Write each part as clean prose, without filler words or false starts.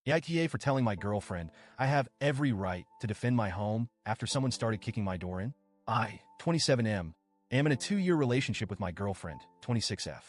AITA for telling my girlfriend I have every right to defend my home after someone started kicking my door in. I, 27M, am in a 2-year relationship with my girlfriend, 26F.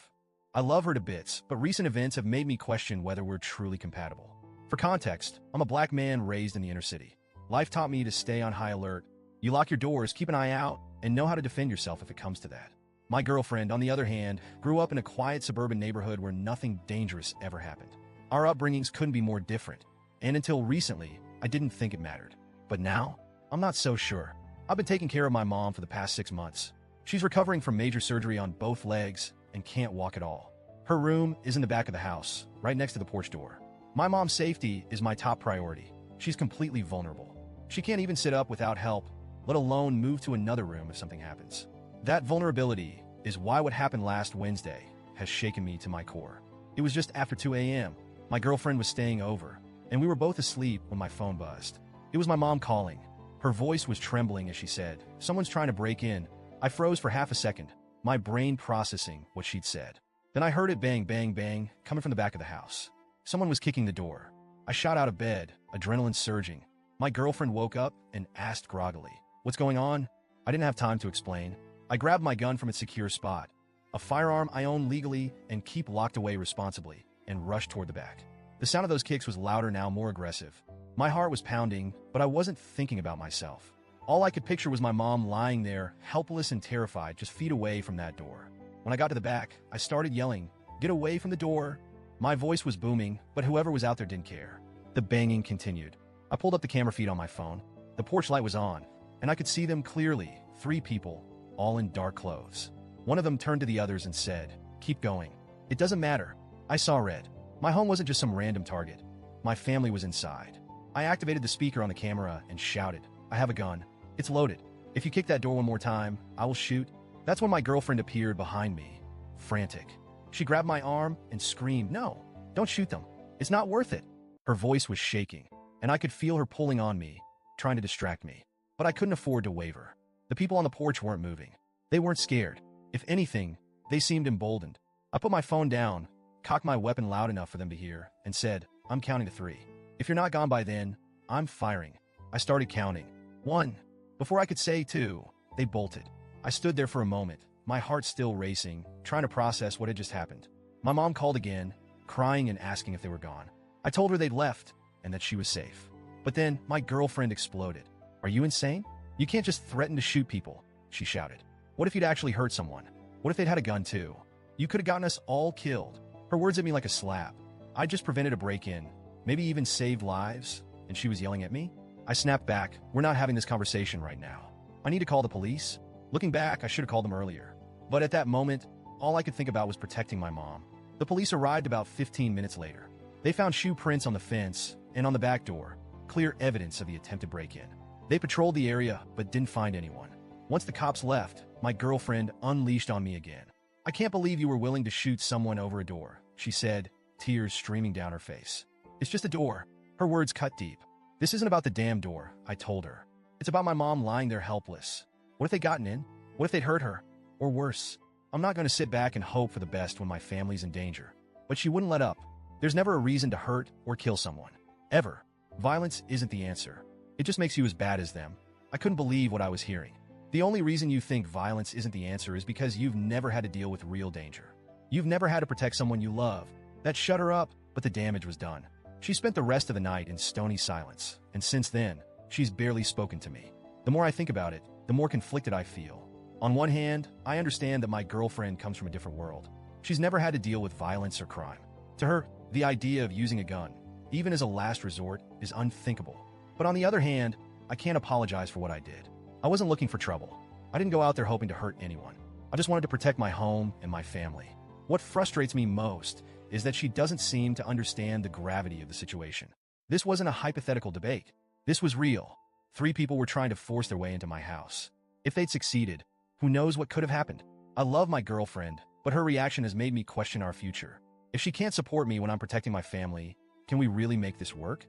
I love her to bits, but recent events have made me question whether we're truly compatible. For context, I'm a black man raised in the inner city. Life taught me to stay on high alert. You lock your doors, keep an eye out, and know how to defend yourself if it comes to that. My girlfriend, on the other hand, grew up in a quiet suburban neighborhood where nothing dangerous ever happened. Our upbringings couldn't be more different, and until recently, I didn't think it mattered. But now, I'm not so sure. I've been taking care of my mom for the past 6 months. She's recovering from major surgery on both legs and can't walk at all. Her room is in the back of the house, right next to the porch door. My mom's safety is my top priority. She's completely vulnerable. She can't even sit up without help, let alone move to another room if something happens. That vulnerability is why what happened last Wednesday has shaken me to my core. It was just after 2 a.m. My girlfriend was staying over, and we were both asleep when my phone buzzed. It was my mom calling. Her voice was trembling as she said, "Someone's trying to break in." I froze for half a second, my brain processing what she'd said. Then I heard it bang, bang, bang, coming from the back of the house. Someone was kicking the door. I shot out of bed, adrenaline surging. My girlfriend woke up and asked groggily, "What's going on?" I didn't have time to explain. I grabbed my gun from its secure spot, a firearm I own legally and keep locked away responsibly, and rushed toward the back. The sound of those kicks was louder now, more aggressive. My heart was pounding, but I wasn't thinking about myself. All I could picture was my mom lying there, helpless and terrified, just feet away from that door. When I got to the back, I started yelling, "Get away from the door!" My voice was booming, but whoever was out there didn't care. The banging continued. I pulled up the camera feed on my phone. The porch light was on, and I could see them clearly, 3 people, all in dark clothes. One of them turned to the others and said, "Keep going. It doesn't matter." I saw red. My home wasn't just some random target. My family was inside. I activated the speaker on the camera and shouted, "I have a gun. It's loaded. If you kick that door one more time, I will shoot." That's when my girlfriend appeared behind me, frantic. She grabbed my arm and screamed, "No, don't shoot them. It's not worth it." Her voice was shaking, and I could feel her pulling on me, trying to distract me. But I couldn't afford to waver. The people on the porch weren't moving. They weren't scared. If anything, they seemed emboldened. I put my phone down, cocked my weapon loud enough for them to hear, and said, "I'm counting to 3. If you're not gone by then, I'm firing." I started counting. 1. Before I could say 2, they bolted. I stood there for a moment, my heart still racing, trying to process what had just happened. My mom called again, crying and asking if they were gone. I told her they'd left and that she was safe. But then my girlfriend exploded. "Are you insane? You can't just threaten to shoot people," she shouted. "What if you'd actually hurt someone? What if they'd had a gun too? You could have gotten us all killed." Her words hit me like a slap. I just prevented a break-in, maybe even saved lives, and she was yelling at me? I snapped back. "We're not having this conversation right now. I need to call the police." Looking back, I should have called them earlier. But at that moment, all I could think about was protecting my mom. The police arrived about 15 minutes later. They found shoe prints on the fence and on the back door, clear evidence of the attempted break-in. They patrolled the area, but didn't find anyone. Once the cops left, my girlfriend unleashed on me again. "I can't believe you were willing to shoot someone over a door," she said, tears streaming down her face. "It's just a door." Her words cut deep. "This isn't about the damn door," I told her. "It's about my mom lying there helpless. What if they'd gotten in? What if they'd hurt her? Or worse? I'm not going to sit back and hope for the best when my family's in danger." But she wouldn't let up. There's never a reason to hurt or kill someone. Ever. Violence isn't the answer. It just makes you as bad as them. I couldn't believe what I was hearing. The only reason you think violence isn't the answer is because you've never had to deal with real danger. You've never had to protect someone you love. That shut her up, but the damage was done. She spent the rest of the night in stony silence, and since then, she's barely spoken to me. The more I think about it, the more conflicted I feel. On one hand, I understand that my girlfriend comes from a different world. She's never had to deal with violence or crime. To her, the idea of using a gun, even as a last resort, is unthinkable. But on the other hand, I can't apologize for what I did. I wasn't looking for trouble. I didn't go out there hoping to hurt anyone. I just wanted to protect my home and my family. What frustrates me most is that she doesn't seem to understand the gravity of the situation. This wasn't a hypothetical debate. This was real. 3 people were trying to force their way into my house. If they'd succeeded, who knows what could have happened? I love my girlfriend, but her reaction has made me question our future. If she can't support me when I'm protecting my family, can we really make this work?